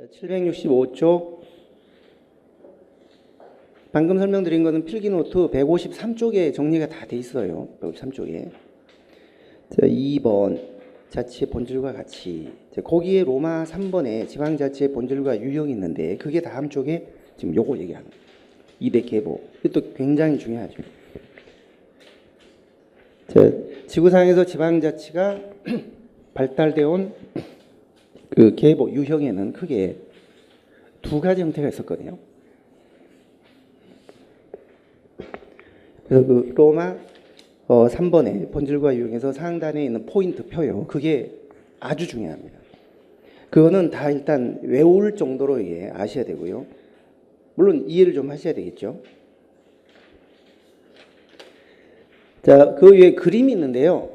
765쪽 방금 설명드린 거는 필기노트 153쪽에 정리가 다 돼 있어요. 153쪽에. 자, 2번 자치의 본질과 가치. 자, 거기에 로마 3번에 지방자치의 본질과 유형이 있는데 그게 다음 쪽에 지금 요거 얘기하는 거예요. 2대 계보. 이것도 굉장히 중요하죠. 자, 지구상에서 지방자치가 발달되어 온 그 계보 유형에는 크게 두 가지 형태가 있었거든요. 그래서 그 로마 3번의 본질과 유형에서 상단에 있는 포인트 표요. 그게 아주 중요합니다. 그거는 다 일단 외울 정도로 아셔야 되고요. 물론 이해를 좀 하셔야 되겠죠. 자, 그 위에 그림이 있는데요.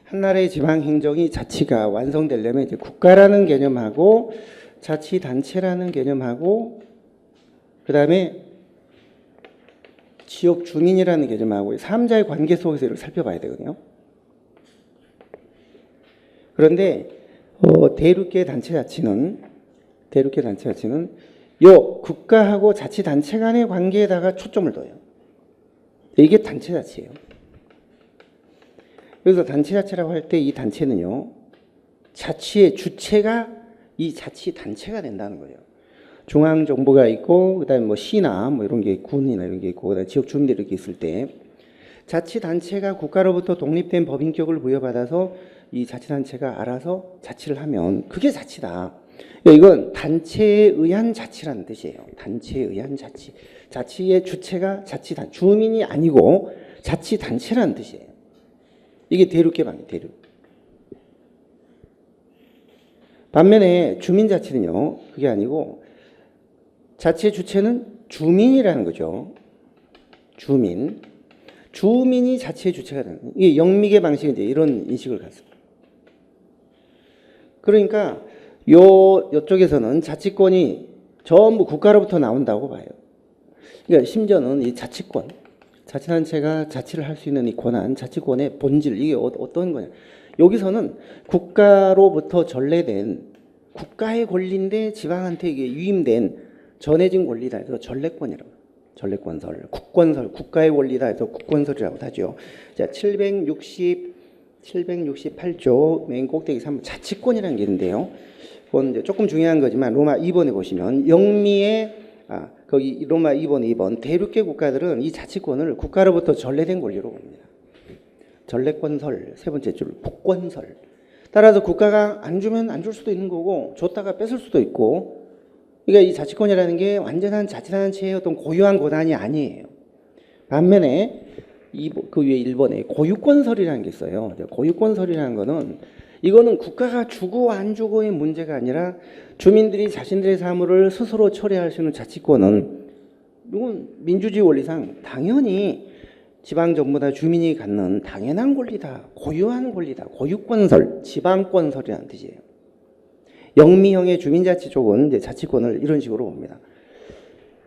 한 나라의 지방 행정이 자치가 완성되려면 이제 국가라는 개념하고 자치단체라는 개념하고 그다음에 지역 주민이라는 개념하고 3자의 관계 속에서 이를 살펴봐야 되거든요. 그런데 대륙계 단체 자치는 요 국가하고 자치단체 간의 관계에다가 초점을 둬요. 이게 단체 자치예요. 그래서 단체 자체라고 할 때 이 단체는요, 자치의 주체가 이 자치단체가 된다는 거예요. 중앙정부가 있고, 그 다음에 뭐 시나 뭐 이런 게 있고, 군이나 이런 게 있고, 그다음에 지역 주민들이 이렇게 있을 때, 자치단체가 국가로부터 독립된 법인격을 부여받아서 이 자치단체가 알아서 자치를 하면 그게 자치다. 이건 단체에 의한 자치라는 뜻이에요. 단체에 의한 자치. 자치의 주체가 주민이 아니고 자치단체라는 뜻이에요. 이게 대륙개방이에요. 대륙. 반면에 주민자치는요. 그게 아니고 자치의 주체는 주민이라는 거죠. 주민이 자치의 주체가 되는 거예요. 이게 영미계 방식이 이제 이런 인식을 갖습니다. 그러니까 요쪽에서는 자치권이 전부 국가로부터 나온다고 봐요. 그러니까 심지어는 이 자치권, 자치단체가 자치를 할 수 있는 이 권한, 자치권의 본질, 이게 어떤 거냐. 여기서는 국가로부터 전래된 국가의 권리인데 지방한테 이게 유임된 전해진 권리다 해서 전래권이라고. 전래권설, 국권설, 국가의 권리다 해서 국권설이라고 하죠. 자, 768조 맨 꼭대기 3번 자치권이라는 게 있는데요. 그건 이제 조금 중요한 거지만 로마 2번에 보시면 영미의 거기 로마 2번 대륙계 국가들은 이 자치권을 국가로부터 전래된 권리로 봅니다. 전래권설, 세 번째 줄 국권설. 따라서 국가가 안 주면 안 줄 수도 있는 거고 줬다가 뺏을 수도 있고. 그러니까 이 자치권이라는 게 완전한 자치단체의 어떤 고유한 권한이 아니에요. 반면에 그 위에 1번에 고유권설이라는 게 있어요. 고유권설이라는 거는 이거는 국가가 주고 안 주고의 문제가 아니라 주민들이 자신들의 사물을 스스로 처리할 수 있는 자치권은 이건 민주주의 원리상 당연히 지방정부나 주민이 갖는 당연한 권리다. 고유한 권리다. 고유권설, 지방권설이라는 뜻이에요. 영미형의 주민자치 쪽은 이제 자치권을 이런 식으로 봅니다.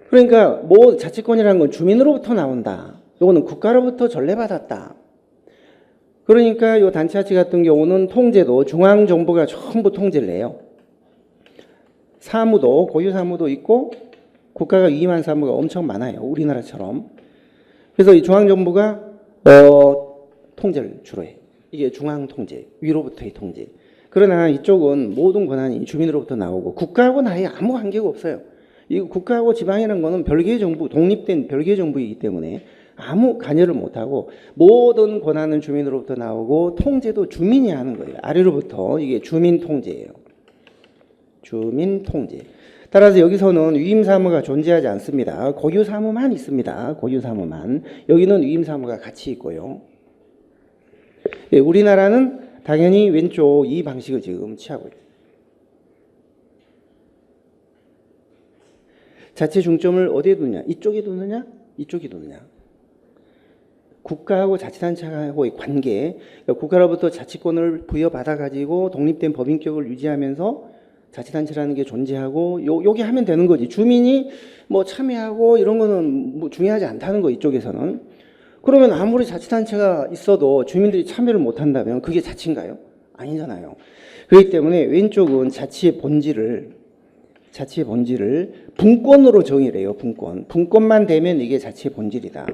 그러니까 뭐 자치권이라는 건 주민으로부터 나온다. 이거는 국가로부터 전래받았다. 그러니까 이 단체자치 같은 경우는 통제도 중앙정부가 전부 통제를 해요. 사무도 고유 사무도 있고 국가가 위임한 사무가 엄청 많아요. 우리나라처럼. 그래서 이 중앙정부가 통제를 주로 해요. 이게 중앙통제, 위로부터의 통제. 그러나 이쪽은 모든 권한이 주민으로부터 나오고 국가하고는 아예 아무 관계가 없어요. 이 국가하고 지방이라는 거는 별개의 정부, 독립된 별개의 정부이기 때문에 아무 관여를 못하고 모든 권한은 주민으로부터 나오고 통제도 주민이 하는 거예요. 아래로부터. 이게 주민통제예요. 주민통제. 따라서 여기서는 위임사무가 존재하지 않습니다. 고유사무만 있습니다. 고유사무만. 여기는 위임사무가 같이 있고요. 예, 우리나라는 당연히 왼쪽 이 방식을 지금 취하고 있습니다. 자치 중점을 어디에 두느냐? 이쪽에 두느냐? 이쪽에 두느냐? 국가하고 자치단체하고의 관계, 그러니까 국가로부터 자치권을 부여받아가지고 독립된 법인격을 유지하면서 자치단체라는 게 존재하고 여기 하면 되는 거지. 주민이 뭐 참여하고 이런 거는 뭐 중요하지 않다는 거 이쪽에서는. 그러면 아무리 자치단체가 있어도 주민들이 참여를 못한다면 그게 자치인가요? 아니잖아요. 그렇기 때문에 왼쪽은 자치의 본질을 분권으로 정의를 해요. 분권만 되면 이게 자치의 본질이다.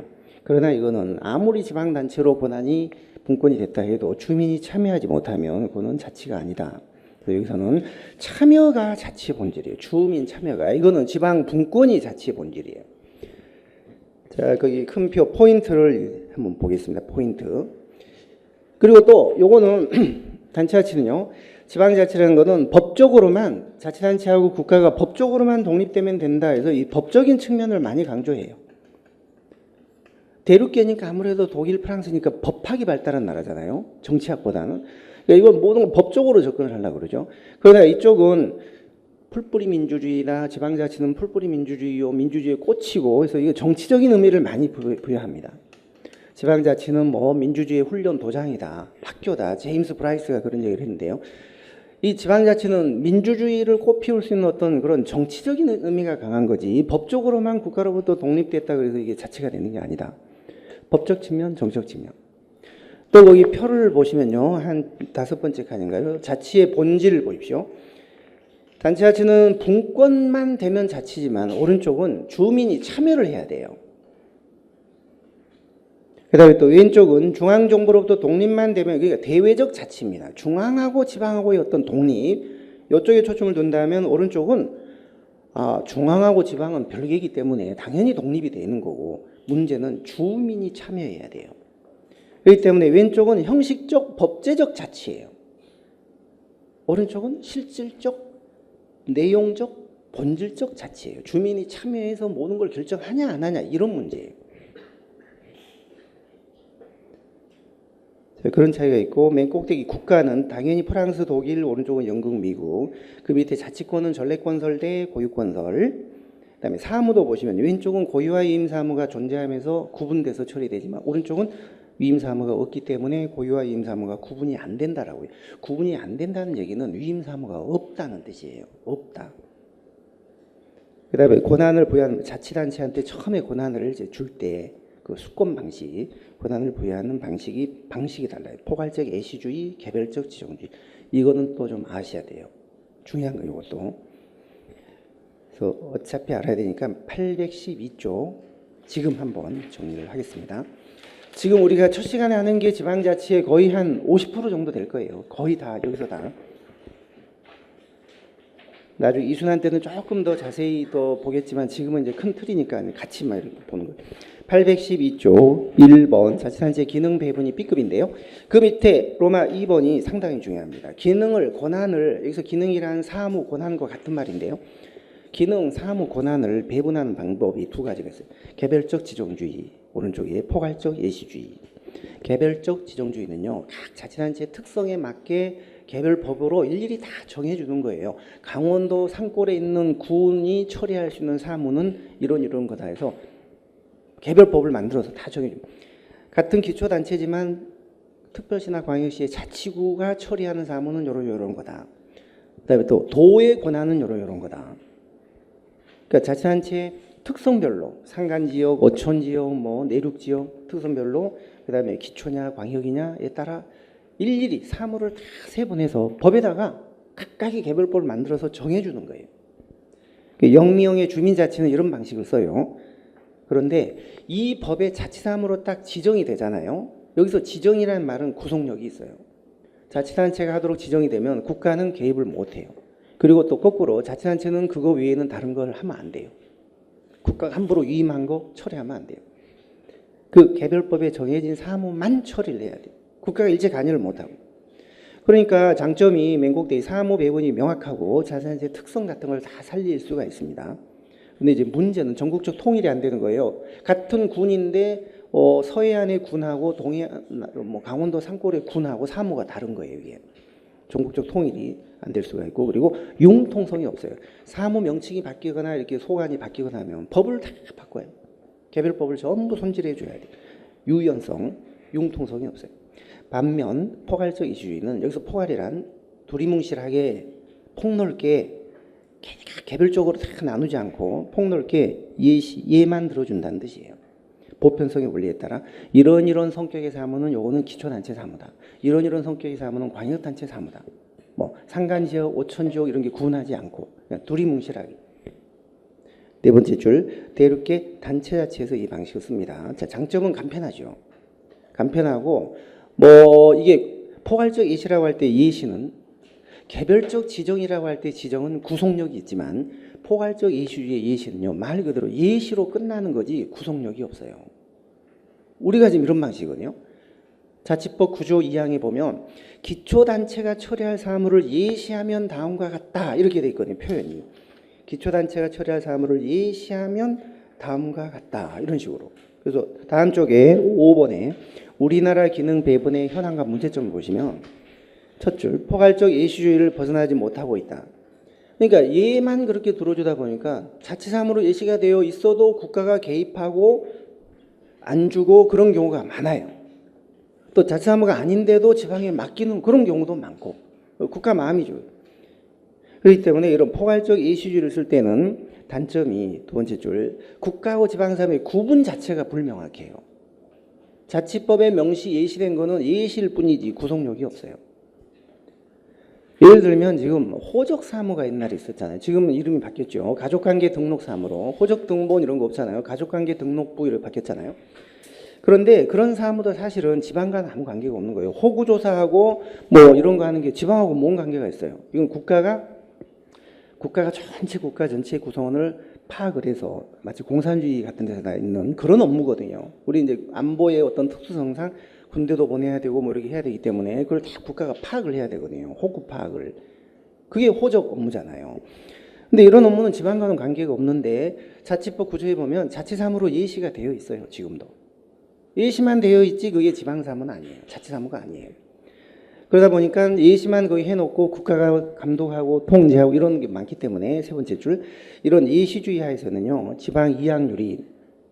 그러나 이거는 아무리 지방단체로 권한이 분권이 됐다 해도 주민이 참여하지 못하면 그거는 자치가 아니다. 그래서 여기서는 참여가 자치의 본질이에요. 주민 참여가. 이거는 지방 분권이 자치의 본질이에요. 자, 거기 큰 표 포인트를 한번 보겠습니다. 포인트. 그리고 또 요거는 단체자치는요. 지방자치라는 거는 법적으로만 자치단체하고 국가가 법적으로만 독립되면 된다 해서 이 법적인 측면을 많이 강조해요. 대륙계니까 아무래도 독일, 프랑스니까 법학이 발달한 나라잖아요. 정치학보다는. 그러니까 이건 모든 걸 법적으로 접근을 하려고 그러죠. 그러나 이쪽은 풀뿌리 민주주의나 지방자치는 풀뿌리 민주주의요, 민주주의에 꽂히고 그래서 이거 정치적인 의미를 많이 부여합니다. 지방자치는 뭐 민주주의 훈련 도장이다, 학교다. 제임스 브라이스가 그런 얘기를 했는데요. 이 지방자치는 민주주의를 꽃피울 수 있는 어떤 그런 정치적인 의미가 강한 거지 법적으로만 국가로부터 독립됐다 그래서 이게 자치가 되는 게 아니다. 법적 측면, 정책 측면. 또 거기 표를 보시면요. 한 5번째 칸인가요? 자치의 본질을 보십시오. 단체자치는 분권만 되면 자치지만 오른쪽은 주민이 참여를 해야 돼요. 그 다음에 또 왼쪽은 중앙정부로부터 독립만 되면 그러니까 대외적 자치입니다. 중앙하고 지방하고의 어떤 독립 이쪽에 초점을 둔다면 오른쪽은 중앙하고 지방은 별개이기 때문에 당연히 독립이 되는 거고 문제는 주민이 참여해야 돼요. 그렇기 때문에 왼쪽은 형식적 법제적 자치예요. 오른쪽은 실질적 내용적 본질적 자치예요. 주민이 참여해서 모든 걸 결정하냐 안 하냐 이런 문제예요. 그런 차이가 있고 맨 꼭대기 국가는 당연히 프랑스, 독일, 오른쪽은 영국, 미국. 그 밑에 자치권은 전래권설 대 고유권설. 그다음에 사무도 보시면 왼쪽은 고유와 위임 사무가 존재하면서 구분돼서 처리되지만 오른쪽은 위임 사무가 없기 때문에 고유와 위임 사무가 구분이 안 된다라고요. 구분이 안 된다는 얘기는 위임 사무가 없다는 뜻이에요. 없다. 그다음에 권한을 부여하는 자치단체한테 처음에 권한을 이제 줄 때 그 수권 방식, 권한을 부여하는 방식이 달라요. 포괄적 애시주의, 개별적 지정주의. 이거는 또 좀 아셔야 돼요. 중요한 거 이것도. 그래서 어차피 알아야 되니까 812조 지금 한번 정리를 하겠습니다. 지금 우리가 첫 시간에 하는 게 지방자치의 거의 한 50% 정도 될 거예요. 거의 다 여기서 다. 나중에 이순환 때는 조금 더 자세히 더 보겠지만 지금은 이제 큰 틀이니까 같이 막 이렇게 보는 거예요. 812조 1번 자치단체 기능 배분이 B급인데요. 그 밑에 로마 2번이 상당히 중요합니다. 기능을 권한을 여기서 기능이란 사무 권한과 같은 말인데요. 기능 사무 권한을 배분하는 방법이 두 가지가 있어요. 개별적 지정주의 오른쪽에 포괄적 예시주의. 개별적 지정주의는요. 각 자치단체 특성에 맞게 개별 법으로 일일이 다 정해주는 거예요. 강원도 산골에 있는 군이 처리할 수 있는 사무는 이런 거다 해서 개별법을 만들어서 다 정해줍니다. 같은 기초단체지만 특별시나 광역시의 자치구가 처리하는 사무는 요런 거다. 그 다음에 또 도의 권한은 요런 거다. 그러니까 자치단체 특성별로 산간지역, 어촌지역, 뭐 내륙지역 특성별로 그 다음에 기초냐 광역이냐에 따라 일일이 사무를 다 세분해서 법에다가 각각의 개별법을 만들어서 정해주는 거예요. 영미형의 주민자치는 이런 방식을 써요. 그런데 이 법의 자치사무로 딱 지정이 되잖아요. 여기서 지정이라는 말은 구속력이 있어요. 자치단체가 하도록 지정이 되면 국가는 개입을 못해요. 그리고 또 거꾸로 자치단체는 그거 외에는 다른 걸 하면 안 돼요. 국가가 함부로 위임한 거 처리하면 안 돼요. 그 개별법에 정해진 사무만 처리를 해야 돼요. 국가가 일체 관여를 못하고. 그러니까 장점이 맨 꼭대기 사무 배분이 명확하고 자치단체 특성 같은 걸 다 살릴 수가 있습니다. 근데 이제 문제는 전국적 통일이 안 되는 거예요. 같은 군인데 서해안의 군하고 강원도 산골의 군하고 사무가 다른 거예요. 이게 전국적 통일이 안 될 수가 있고 그리고 융통성이 없어요. 사무 명칭이 바뀌거나 이렇게 소관이 바뀌거나 하면 법을 다 바꿔요. 개별법을 전부 손질해 줘야 돼요. 유연성, 융통성이 없어요. 반면 포괄적 이슈주의는 여기서 포괄이란 두리뭉실하게 폭넓게 개별적으로 다 나누지 않고 폭넓게 예만 들어준다는 뜻이에요. 보편성의 원리에 따라 이런 성격의 사무는 요거는 기초단체 사무다. 이런 성격의 사무는 광역단체 사무다. 뭐 상간지역, 오천지역 이런 게 구분하지 않고 그냥 두리뭉실하게. 네 번째 줄, 대륙계 단체 자체에서 이 방식을 씁니다. 자, 장점은 간편하죠. 간편하고 뭐 이게 포괄적 예시라고 할 때 예시는 개별적 지정이라고 할 때 지정은 구속력이 있지만 포괄적 예시주의 예시는요 말 그대로 예시로 끝나는 거지 구속력이 없어요. 우리가 지금 이런 방식이거든요. 자치법 9조 2항에 보면 기초단체가 처리할 사무를 예시하면 다음과 같다 이렇게 돼 있거든요. 표현이. 기초단체가 처리할 사무를 예시하면 다음과 같다 이런 식으로. 그래서 다음 쪽에 5번에 우리나라 기능 배분의 현황과 문제점을 보시면 첫 줄, 포괄적 예시주의를 벗어나지 못하고 있다. 그러니까 얘만 그렇게 들어주다 보니까 자치사무로 예시가 되어 있어도 국가가 개입하고 안 주고 그런 경우가 많아요. 또 자치사무가 아닌데도 지방에 맡기는 그런 경우도 많고 국가 마음이죠. 그렇기 때문에 이런 포괄적 예시주의를 쓸 때는 단점이 두 번째 줄, 국가하고 지방사무의 구분 자체가 불명확해요. 자치법에 명시 예시된 거는 예시일 뿐이지 구속력이 없어요. 예를 들면 지금 호적사무가 옛날에 있었잖아요. 지금은 이름이 바뀌었죠. 가족관계 등록사무로 호적등본 이런 거 없잖아요. 가족관계 등록부 이렇게 바뀌었잖아요. 그런데 그런 사무도 사실은 지방과는 아무 관계가 없는 거예요. 호구조사하고 뭐 이런 거 하는 게 지방하고 뭔 관계가 있어요. 이건 국가가 전체 국가 전체 구성원을 파악을 해서 마치 공산주의 같은 데서 있는 그런 업무거든요. 우리 이제 안보의 어떤 특수성상 군대도 보내야 되고 뭐 이렇게 해야 되기 때문에 그걸 다 국가가 파악을 해야 되거든요. 호구 파악을. 그게 호적 업무잖아요. 근데 이런 업무는 지방과는 관계가 없는데 자치법 구조에 보면 자치사무로 예시가 되어 있어요. 지금도. 예시만 되어 있지 그게 지방사무는 아니에요. 자치사무가 아니에요. 그러다 보니까 예시만 거의 해놓고 국가가 감독하고 통제하고 이런 게 많기 때문에 세 번째 줄, 이런 예시주의 하에서는요 지방 이양률이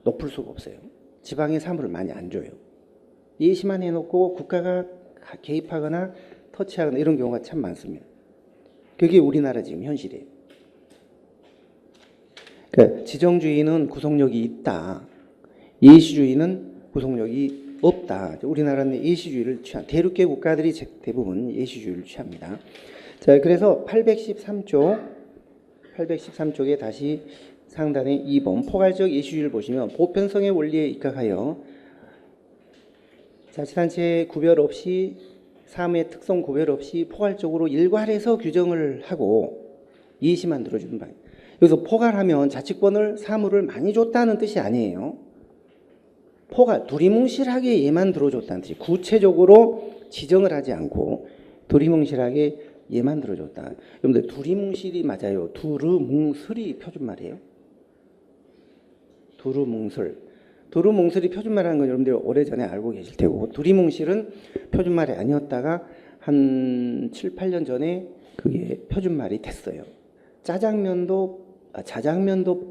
높을 수가 없어요. 지방의 사무를 많이 안 줘요. 예시만 해놓고 국가가 개입하거나 터치하거나 이런 경우가 참 많습니다. 그게 우리나라 지금 현실이에요. 그러니까 지정주의는 구속력이 있다. 예시주의는 구속력이 없다. 우리나라는 예시주의를 대륙계 국가들이 대부분 예시주의를 취합니다. 자, 그래서 813쪽에 다시 상단에 2번 포괄적 예시주의를 보시면 보편성의 원리에 입각하여 자치단체 구별 없이 사무의 특성 구별 없이 포괄적으로 일괄해서 규정을 하고 예시만 들어주는 방향. 여기서 포괄하면 자치권을 사무를 많이 줬다는 뜻이 아니에요. 포괄, 두리뭉실하게 얘만 들어줬다는 뜻이 구체적으로 지정을 하지 않고 두리뭉실하게 얘만 들어줬다. 여러분들 두리뭉실이 맞아요. 두르뭉술이 표준말이에요. 두르뭉술. 두루뭉술이 표준말이라는 건 여러분들 오래전에 알고 계실 테고 두리뭉실은 표준말이 아니었다가 한 7, 8년 전에 그게 표준말이 됐어요. 자장면도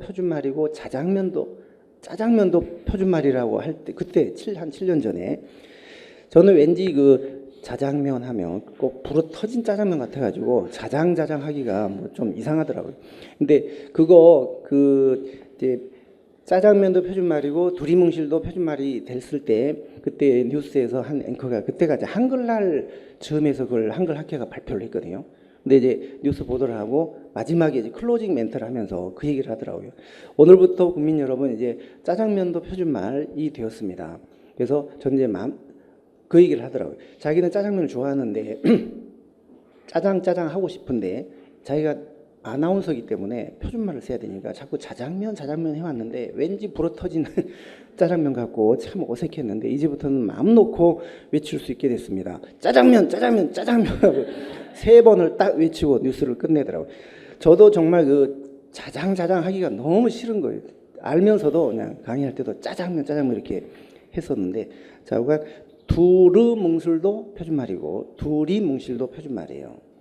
표준말이고 짜장면도 표준말이라고 할 때 그때 한 7년 전에 저는 왠지 그 자장면 하면 꼭 불어 터진 짜장면 같아가지고 자장 하기가 뭐 좀 이상하더라고요. 근데 그거 이제 짜장면도 표준말이고 두리뭉실도 표준말이 됐을 때 그때 뉴스에서 한 앵커가 그때가 이제 한글날 처음에서 그걸 한글 학회가 발표를 했거든요. 근데 이제 뉴스 보도를 하고 마지막에 이제 클로징 멘트를 하면서 그 얘기를 하더라고요. 오늘부터 국민 여러분 이제 짜장면도 표준말이 되었습니다. 그래서 전 이제 그 얘기를 하더라고요. 자기는 짜장면을 좋아하는데 짜장 하고 싶은데 자기가 아나운서이기 때문에 표준말을 써야 되니까 자꾸 자장면 해왔는데 왠지 불어터지는 짜장면 같고 참 어색했는데 이제부터는 마음 놓고 외칠 수 있게 됐습니다. 짜장면 하고 3번을 딱 외치고 뉴스를 끝내더라고요. 저도 정말 그 자장 하기가 너무 싫은 거예요. 알면서도 그냥 강의할 때도 짜장면 이렇게 했었는데 자, 그러니까 두르뭉술도 표준말이고 두리뭉실도 표준말이에요.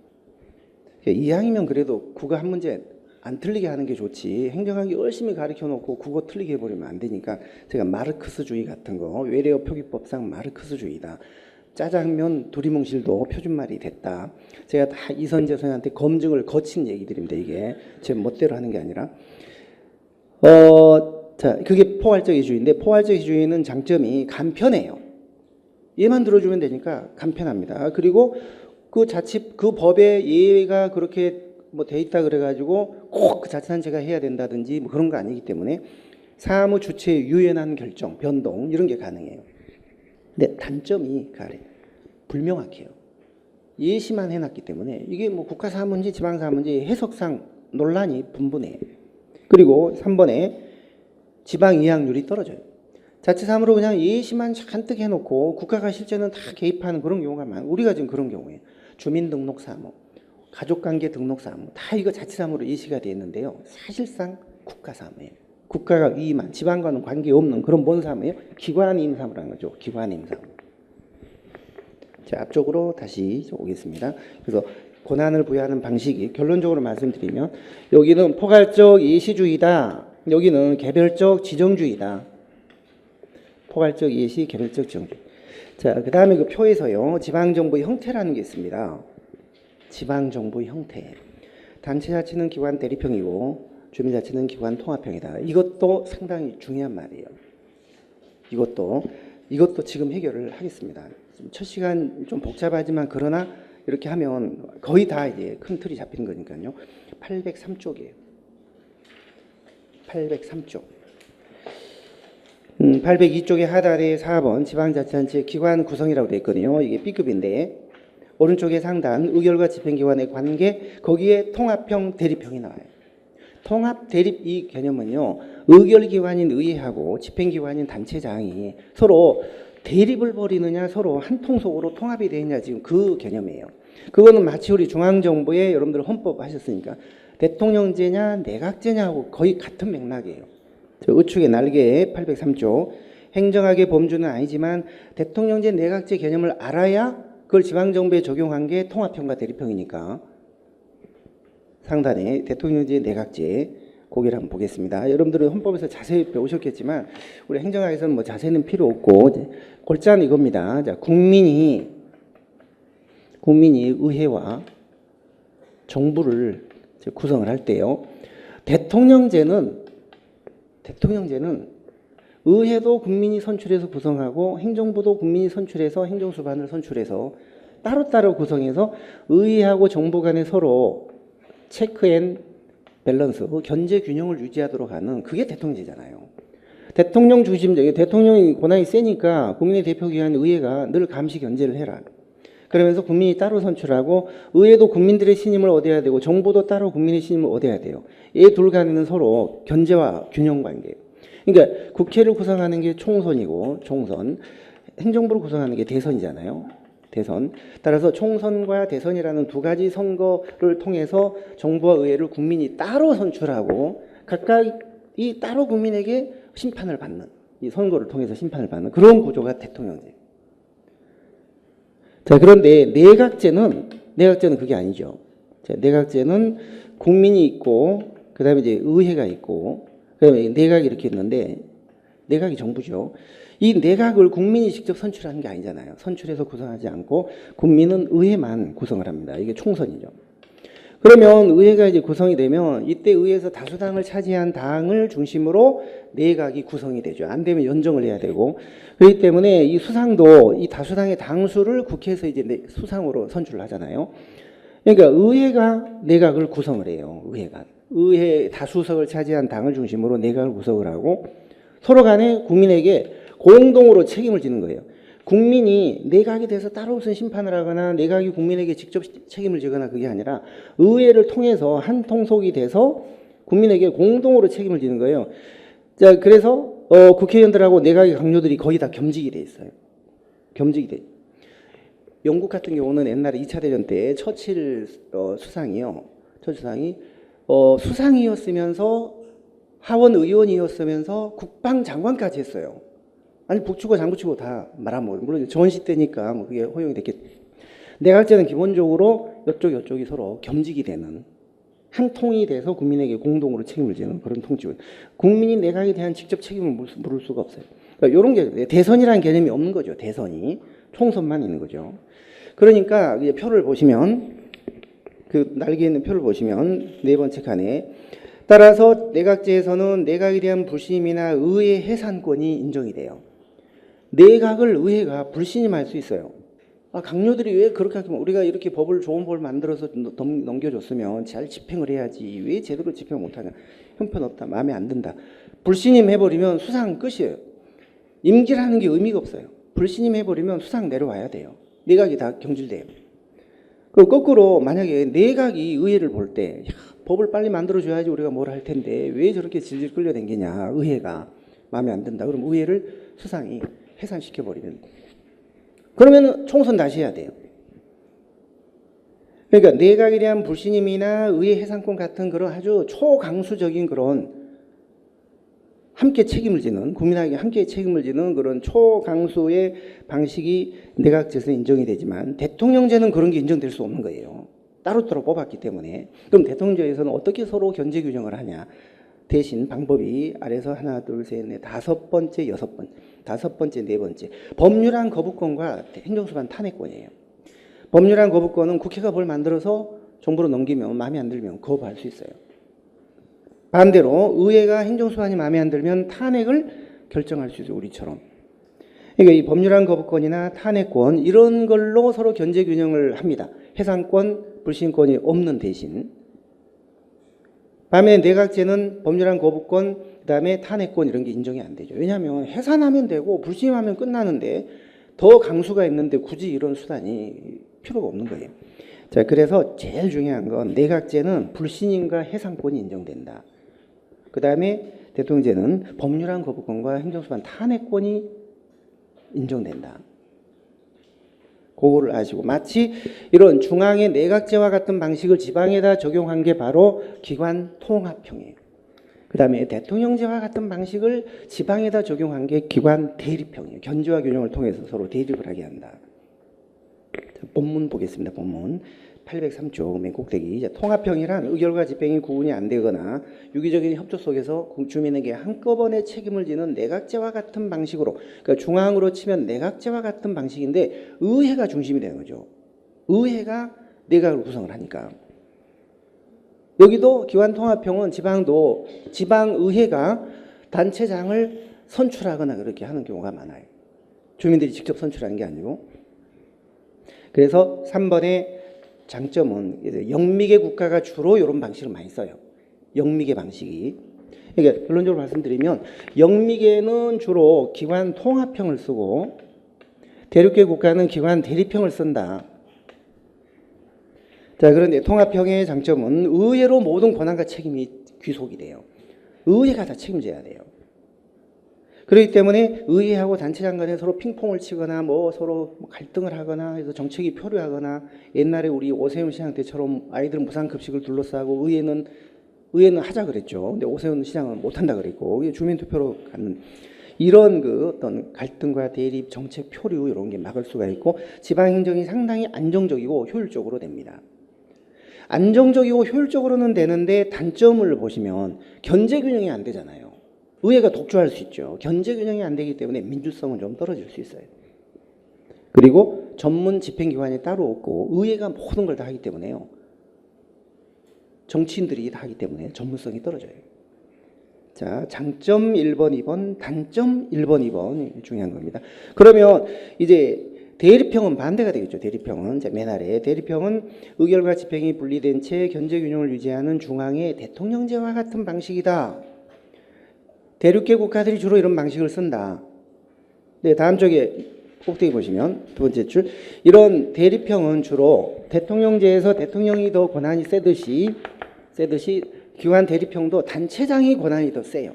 이왕이면 그래도 국어 한 문제 안 틀리게 하는 게 좋지 행정학이 열심히 가르쳐 놓고 국어 틀리게 해버리면 안 되니까 제가 마르크스주의 같은 거 외래어 표기법상 마르크스주의다. 짜장면 두리뭉실도 표준말이 됐다. 제가 다 이선재 선생한테 검증을 거친 얘기들입니다. 이게 제 멋대로 하는 게 아니라 자, 그게 포괄적 이주인데 포괄적 이주인은 장점이 간편해요. 얘만 들어주면 되니까 간편합니다. 그리고 그 법에 예외가 그렇게 뭐 돼 있다 그래가지고 꼭 그 자치단체가 해야 된다든지 뭐 그런 거 아니기 때문에 사무 주체의 유연한 결정, 변동 이런 게 가능해요. 근데 단점이 가래 불명확해요. 예시만 해놨기 때문에 이게 뭐 국가사무인지 지방사무인지 해석상 논란이 분분해요. 그리고 3번에 지방 이양률이 떨어져요. 자치사무로 그냥 예시만 잔뜩 해놓고 국가가 실제는 다 개입하는 그런 경우가 많아요. 우리가 지금 그런 경우에요. 주민등록사무, 가족관계 등록사무 다 이거 자치사무로 예시가 되어 있는데요. 사실상 국가사무예요. 국가가 위임한 지방과는 관계없는 그런 뭔 사무예요? 기관임사무라는 거죠. 기관임사무. 자, 앞쪽으로 다시 오겠습니다. 그래서 권한을 부여하는 방식이 결론적으로 말씀드리면 여기는 포괄적 예시주의다. 여기는 개별적 지정주의다. 포괄적 예시, 개별적 지정주의. 자, 그 다음에 그 표에서요. 지방정부의 형태라는 게 있습니다. 지방정부의 형태. 단체자치는 기관 대립형이고 주민자치는 기관 통합형이다. 이것도 상당히 중요한 말이에요. 이것도 지금 해결을 하겠습니다. 첫 시간 좀 복잡하지만 그러나 이렇게 하면 거의 다 이제 큰 틀이 잡히는 거니까요. 803쪽이에요. 803쪽. 802쪽의 하단에 4번 지방자치단체 기관 구성이라고 되어 있거든요. 이게 B급인데 오른쪽에 상단 의결과 집행기관의 관계 거기에 통합형 대립형이 나와요. 통합 대립 이 개념은요. 의결기관인 의회하고 집행기관인 단체장이 서로 대립을 벌이느냐 서로 한 통속으로 통합이 되느냐 지금 그 개념이에요. 그거는 마치 우리 중앙정부에 여러분들 헌법 하셨으니까 대통령제냐 내각제냐하고 거의 같은 맥락이에요. 우측의 날개 803쪽 행정학의 범주는 아니지만 대통령제 내각제 개념을 알아야 그걸 지방정부에 적용한 게 통합형과 대립형이니까 상단에 대통령제 내각제 고개를 한번 보겠습니다. 여러분들은 헌법에서 자세히 배우셨겠지만 우리 행정학에서는 뭐 자세는 필요 없고 골자는 이겁니다. 자, 국민이 의회와 정부를 구성을 할 때요. 대통령제는 의회도 국민이 선출해서 구성하고 행정부도 국민이 선출해서 행정수반을 선출해서 따로따로 구성해서 의회하고 정부 간에 서로 체크 앤 밸런스, 견제 균형을 유지하도록 하는 그게 대통령제잖아요. 대통령 중심적인 대통령이 권한이 세니까 국민의 대표기관 의회가 늘 감시 견제를 해라. 그러면서 국민이 따로 선출하고 의회도 국민들의 신임을 얻어야 되고 정부도 따로 국민의 신임을 얻어야 돼요. 이 둘 간에는 서로 견제와 균형 관계예요. 그러니까 국회를 구성하는 게 총선이고 총선, 행정부를 구성하는 게 대선이잖아요. 대선. 따라서 총선과 대선이라는 두 가지 선거를 통해서 정부와 의회를 국민이 따로 선출하고 각각 이 따로 국민에게 심판을 받는 이 선거를 통해서 심판을 받는 그런 구조가 대통령제. 자, 그런데 내각제는 그게 아니죠. 자, 내각제는 국민이 있고 그다음에 이제 의회가 있고 그다음에 내각이 이렇게 있는데 내각이 정부죠. 이 내각을 국민이 직접 선출하는 게 아니잖아요. 선출해서 구성하지 않고 국민은 의회만 구성을 합니다. 이게 총선이죠. 그러면 의회가 이제 구성이 되면 이때 의회에서 다수당을 차지한 당을 중심으로 내각이 구성이 되죠. 안 되면 연정을 해야 되고 그렇기 때문에 이 수상도 이 다수당의 당수를 국회에서 이제 수상으로 선출을 하잖아요. 그러니까 의회가 내각을 구성을 해요. 의회 다수석을 차지한 당을 중심으로 내각을 구성을 하고 서로 간에 국민에게 공동으로 책임을 지는 거예요. 국민이 내각에 대해서 따로 무슨 심판을 하거나 내각이 국민에게 직접 책임을 지거나 그게 아니라 의회를 통해서 한 통속이 돼서 국민에게 공동으로 책임을 지는 거예요. 자, 그래서 국회의원들하고 내각의 강요들이 거의 다 겸직이 돼 있어요. 겸직이 돼. 영국 같은 경우는 옛날에 2차 대전 때 처칠 수상이요. 처칠 수상이 수상이었으면서 하원 의원이었으면서 국방장관까지 했어요. 아니 북치고 장구치고 다 말아먹어요. 물론 전시 때니까 뭐 그게 허용이 됐겠죠. 내각제는 기본적으로 이쪽이 서로 겸직이 되는 한 통이 돼서 국민에게 공동으로 책임을 지는 그런 통치고 국민이 내각에 대한 직접 책임을 물을 수가 없어요. 그러니까 이런 게 대선이라는 개념이 없는 거죠. 대선이 총선만 있는 거죠. 그러니까 표를 보시면 그 날개에 있는 표를 보시면 네 번째 칸에 따라서 내각제에서는 내각에 대한 불신임이나 의회 해산권이 인정이 돼요. 내각을 의회가 불신임할 수 있어요. 강요들이 왜 그렇게 하면 우리가 이렇게 법을 좋은 법을 만들어서 넘겨줬으면 잘 집행을 해야지 왜 제대로 집행 못하냐. 형편없다. 마음에 안 든다. 불신임 해버리면 수상 끝이에요. 임기라는 게 의미가 없어요. 불신임 해버리면 수상 내려와야 돼요. 내각이 다 경질돼요. 그리고 거꾸로 만약에 내각이 의회를 볼 때 법을 빨리 만들어줘야지 우리가 뭘 할 텐데 왜 저렇게 질질 끌려다니냐 의회가 마음에 안 든다. 그럼 의회를 수상이 해산시켜버리면 그러면 총선 다시 해야 돼요. 그러니까 내각에 대한 불신임이나 의회 해산권 같은 그런 아주 초강수적인 그런 함께 책임을 지는 국민에게 함께 책임을 지는 그런 초강수의 방식이 내각제에서 인정이 되지만 대통령제는 그런 게 인정될 수 없는 거예요. 따로따로 뽑았기 때문에. 그럼 대통령제에서는 어떻게 서로 견제 규정을 하냐. 대신 방법이 아래서 하나, 둘, 셋, 넷, 다섯 번째, 여섯 번째, 다섯 번째, 네 번째. 법률안 거부권과 행정수반 탄핵권이에요. 법률안 거부권은 국회가 뭘 만들어서 정부로 넘기면 마음에 안 들면 거부할 수 있어요. 반대로 의회가 행정수반이 마음에 안 들면 탄핵을 결정할 수 있어요. 우리처럼. 그러니까 이 법률안 거부권이나 탄핵권 이런 걸로 서로 견제 균형을 합니다. 해산권, 불신권이 없는 대신. 반면에 내각제는 법률안 거부권, 그다음에 탄핵권 이런 게 인정이 안 되죠. 왜냐하면 해산하면 되고 불신임하면 끝나는데 더 강수가 있는데 굳이 이런 수단이 필요가 없는 거예요. 자, 그래서 제일 중요한 건 내각제는 불신임과 해산권이 인정된다. 그다음에 대통령제는 법률안 거부권과 행정수반 탄핵권이 인정된다. 그거를 아시고 마치 이런 중앙의 내각제와 같은 방식을 지방에다 적용한 게 바로 기관 통합형이에요. 그다음에 대통령제와 같은 방식을 지방에다 적용한 게 기관 대립형이에요. 견제와 균형을 통해서 서로 대립을 하게 한다. 자, 본문 보겠습니다. 본문 803쪽 맨 꼭대기. 이제 통합형이란 의결과 집행이 구분이 안 되거나 유기적인 협조 속에서 주민에게 한꺼번에 책임을 지는 내각제와 같은 방식으로, 그러니까 중앙으로 치면 내각제와 같은 방식인데 의회가 중심이 되는 거죠. 의회가 내각을 구성을 하니까. 여기도 기관통합형은 지방도 지방의회가 단체장을 선출하거나 그렇게 하는 경우가 많아요. 주민들이 직접 선출하는 게 아니고. 그래서 3번의 장점은 영미계 국가가 주로 이런 방식을 많이 써요. 영미계 방식이. 그러니까 결론적으로 말씀드리면 영미계는 주로 기관 통합형을 쓰고 대륙계 국가는 기관 대립형을 쓴다. 자, 그런데 통합형의 장점은 의회로 모든 권한과 책임이 귀속이 돼요. 의회가 다 책임져야 돼요. 그렇기 때문에 의회하고 단체장 간에 서로 핑퐁을 치거나 서로 갈등을 하거나 해서 정책이 표류하거나 옛날에 우리 오세훈 시장 때처럼 아이들은 무상급식을 둘러싸고 의회는 하자 그랬죠. 근데 오세훈 시장은 못한다 그랬고 주민투표로 가는 이런 어떤 갈등과 대립, 정책 표류 이런 게 막을 수가 있고 지방행정이 상당히 안정적이고 효율적으로 됩니다. 안정적이고 효율적으로는 되는데 단점을 보시면 견제균형이 안 되잖아요. 의회가 독주할 수 있죠. 견제균형이 안 되기 때문에 민주성은 좀 떨어질 수 있어요. 그리고 전문 집행기관이 따로 없고 의회가 모든 걸 다 하기 때문에요. 정치인들이 다 하기 때문에 전문성이 떨어져요. 자, 장점 1번, 2번, 단점 1번, 2번 중요한 겁니다. 그러면 이제 대립형은 반대가 되겠죠. 대립형은 맨 아래 대립형은 의결과 집행이 분리된 채 견제균형을 유지하는 중앙의 대통령제와 같은 방식이다. 대륙계 국가들이 주로 이런 방식을 쓴다. 네, 다음 쪽에 꼭대기 보시면 두 번째 줄 이런 대립형은 주로 대통령제에서 대통령이 더 권한이 세듯이 기관 대립형도 단체장이 권한이 더 세요.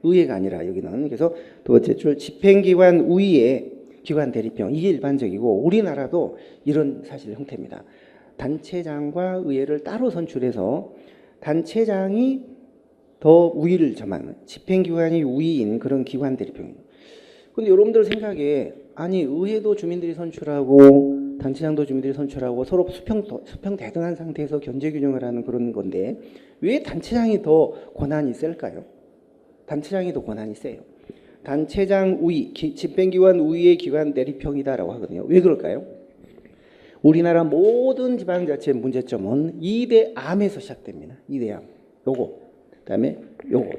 의회가 아니라 여기는. 그래서 두 번째 줄 집행기관 우위의 기관 대립형 이게 일반적이고 우리나라도 이런 사실 형태입니다. 단체장과 의회를 따로 선출해서 단체장이 더 우위를 점하는 집행기관이 우위인 그런 기관 대립형입니다. 근데 여러분들 생각에 아니 의회도 주민들이 선출하고 단체장도 주민들이 선출하고 서로 수평 대등한 상태에서 견제균형을 하는 그런 건데 왜 단체장이 더 권한이 셀까요? 단체장이 더 권한이 세요. 단체장 우위, 집행기관 우위의 기관 대립형이다라고 하거든요. 왜 그럴까요? 우리나라 모든 지방자치의 문제점은 2대 암에서 시작됩니다. 2대 암. 요거. 그다음에 요거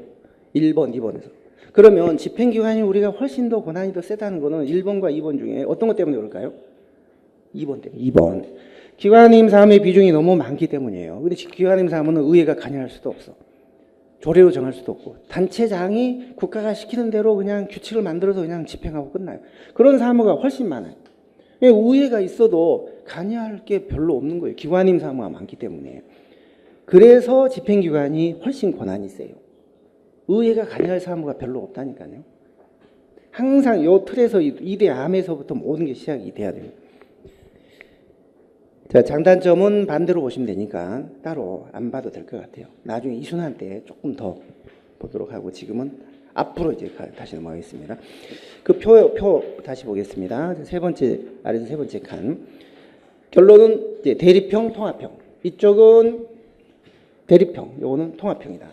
1번, 2번에서. 그러면 집행기관이 우리가 훨씬 더 권한이 더 세다는 거는 1번과 2번 중에 어떤 것 때문에 그럴까요? 2번 때문에. 2번. 기관임 사무의 비중이 너무 많기 때문이에요. 근데 기관임 사무는 의회가 관여할 수도 없어. 조례로 정할 수도 없고, 단체장이 국가가 시키는 대로 그냥 규칙을 만들어서 그냥 집행하고 끝나요. 그런 사무가 훨씬 많아요. 의회가 있어도 관여할 게 별로 없는 거예요. 기관임 사무가 많기 때문에. 그래서 집행기관이 훨씬 권한이 세요. 의회가 관여할 사무가 별로 없다니까요. 항상 요 틀에서 이대암에서부터 모든 게 시작이 돼야 돼요. 자, 장단점은 반대로 보시면 되니까 따로 안 봐도 될 것 같아요. 나중에 이순환 때 조금 더 보도록 하고, 지금은 앞으로 이제 다시 넘어가겠습니다. 그 표 다시 보겠습니다. 세 번째, 아래서 세 번째 칸. 결론은 이제 대립형, 통합형. 이쪽은 대립형, 요거는 통합형이다.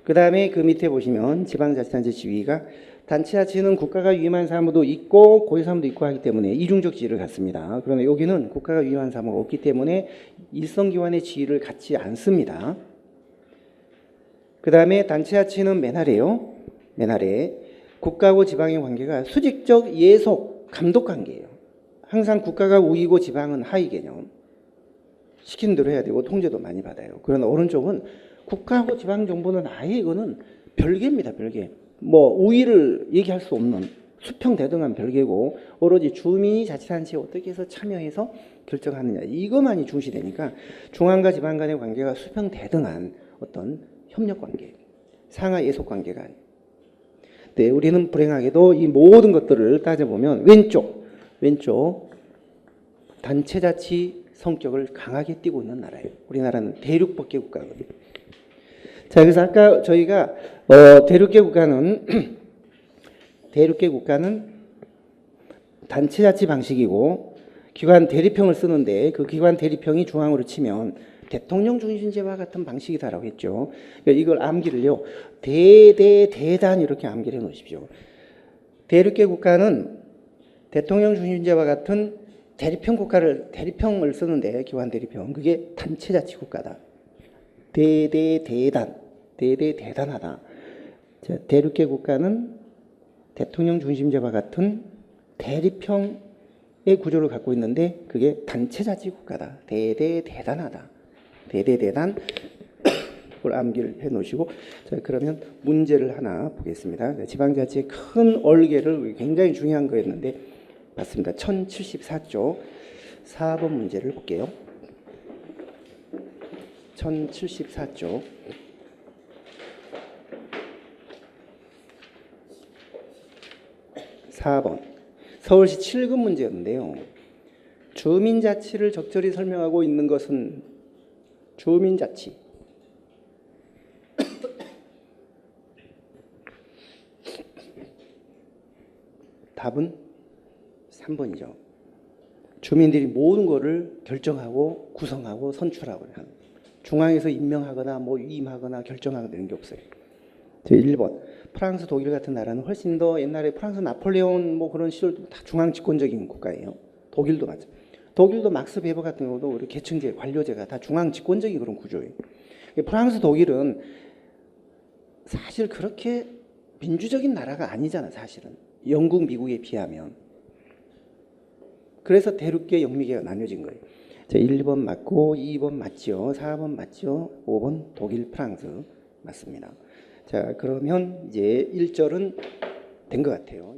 그 다음에 그 밑에 보시면 지방자치단체 지위가 단체자치는 국가가 위임한 사무도 있고 고유사무도 있고 하기 때문에 이중적 지위를 갖습니다. 그러나 여기는 국가가 위임한 사무가 없기 때문에 일선기관의 지위를 갖지 않습니다. 그 다음에 단체자치는 맨 아래요. 맨 아래. 국가하고 지방의 관계가 수직적 예속, 감독 관계예요. 항상 국가가 우위고 지방은 하위 개념. 시키는 대로 해야 되고 통제도 많이 받아요. 그러나 오른쪽은 국가하고 지방 정부는 아예 이거는 별개입니다. 별개. 뭐 우위를 얘기할 수 없는 수평대등한 별개고, 오로지 주민이 자치단체에 어떻게 해서 참여해서 결정하느냐, 이것만이 중시되니까 중앙과 지방 간의 관계가 수평대등한 어떤 협력관계, 상하 예속관계가 아니에요. 네, 우리는 불행하게도 이 모든 것들을 따져보면 왼쪽 단체자치 성격을 강하게 띠고 있는 나라예요. 우리나라는 대륙법계 국가거든요. 자, 그래서 아까 저희가 대륙계 국가는 단체자치 방식이고 기관 대립형을 쓰는데, 그 기관 대립형이 중앙으로 치면 대통령 중심제와 같은 방식이다라고 했죠. 그러니까 이걸 암기를요, 대단 이렇게 암기를 해 놓으십시오. 대륙계 국가는 대통령 중심제와 같은 대립형을 쓰는데, 기관 대립형, 그게 단체자치 국가다. 대단하다. 자, 대륙계 국가는 대통령 중심제와 같은 대립형의 구조를 갖고 있는데, 그게 단체자치 국가다. 대단하다. 대단. 그걸 암기를 해 놓으시고, 자, 그러면 문제를 하나 보겠습니다. 지방자치의 큰 얼개를 굉장히 중요한 거였는데, 맞습니다. 1074조 4번 문제를 볼게요. 1074조 4번 서울시 7급 문제였는데요. 주민자치를 적절히 설명하고 있는 것은 주민자치. 답은 3번이죠. 주민들이 모든 것을 결정하고 구성하고 선출하고 하는, 중앙에서 임명하거나 뭐 위임하거나 결정하거나 이런 게 없어요. 1번 프랑스, 독일 같은 나라는 훨씬 더, 옛날에 프랑스 나폴레옹 뭐 그런 시절도 다 중앙 집권적인 국가예요. 독일도 맞죠. 독일도 막스 베버 같은 경우도 우리 계층제, 관료제가 다 중앙 집권적인 그런 구조예요. 프랑스, 독일은 사실 그렇게 민주적인 나라가 아니잖아, 사실은. 영국, 미국에 비하면. 그래서 대륙계, 영미계가 나뉘어진 거예요. 자, 1번 맞고 2번 맞죠. 4번 맞죠. 5번 독일, 프랑스 맞습니다. 자, 그러면 이제 1절은 된 것 같아요.